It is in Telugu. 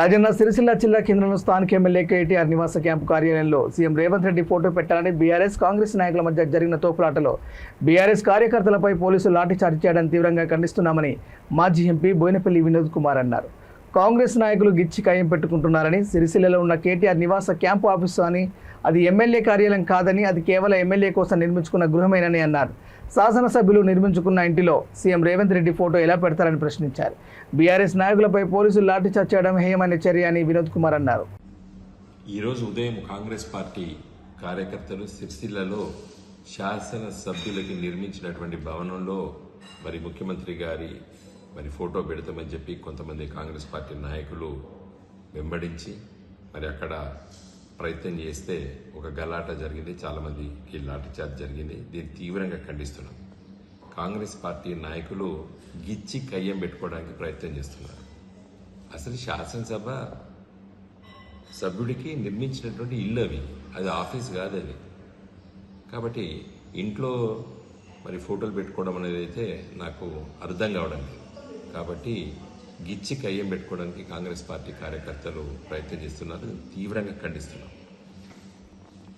రాజన్న సిరిసిల్ల జిల్లా కేంద్రంలో స్థానిక ఎమ్మెల్యే కేటీఆర్ నివాస క్యాంపు కార్యాలయంలో సీఎం రేవంత్ రెడ్డి ఫోటో పెట్టాలని బీఆర్ఎస్ కాంగ్రెస్ నాయకుల మధ్య జరిగిన తోపులాటలో బీఆర్ఎస్ కార్యకర్తలపై పోలీసులు లాఠీచార్జ్ చేయడాన్ని తీవ్రంగా ఖండిస్తున్నామని మాజీ ఎంపీ బోయినపల్లి వినోద్ కుమార్ అన్నారు. కాంగ్రెస్ నాయకులు గిచ్చి కయ్యం పెట్టుకుంటున్నారని, సిరిసిల్లలో ఉన్న కేటీఆర్ నివాస క్యాంపు ఆఫీసు అని, అది ఎమ్మెల్యే కార్యాలయం కాదని, అది కేవలం ఎమ్మెల్యే కోసం నిర్మించుకున్న గృహమేనని అన్నారు. శాసనసభ్యులు నిర్మించుకున్న ఇంటిలో సీఎం రేవంత్ రెడ్డి ఫోటో ఎలా పెడతారని ప్రశ్నించారు. బీఆర్ఎస్ నాయకులపై పోలీసులు లాఠీచార్జ్ చేయడం హేయమైన చర్య అని వినోద్ కుమార్ అన్నారు. ఈరోజు ఉదయం కాంగ్రెస్ పార్టీ కార్యకర్తలు సిరిసిల్లలో శాసనసభ్యులకి నిర్మించినటువంటి భవనంలో ముఖ్యమంత్రి గారి ఫోటో పెడతామని చెప్పి కొంతమంది కాంగ్రెస్ పార్టీ నాయకులు వెంబడించి అక్కడ ప్రయత్నం చేస్తే ఒక గలాట జరిగింది. చాలామందికి లాఠీచార్జ్ జరిగింది. దీన్ని తీవ్రంగా ఖండిస్తున్నాం. కాంగ్రెస్ పార్టీ నాయకులు గిచ్చి కయ్యం పెట్టుకోవడానికి ప్రయత్నం చేస్తున్నారు. అసలు శాసనసభ సభ్యుడికి నిర్మించినటువంటి ఇల్లు అది ఆఫీస్ కాదు అది. కాబట్టి ఇంట్లో ఫోటోలు పెట్టుకోవడం అనేది అయితే నాకు అర్థం కావడం లేదు. కాబట్టి గిచ్చి కయ్యం పెట్టుకోవడానికి కాంగ్రెస్ పార్టీ కార్యకర్తలు ప్రయత్నం చేస్తున్నారు. తీవ్రంగా ఖండిస్తున్నాం.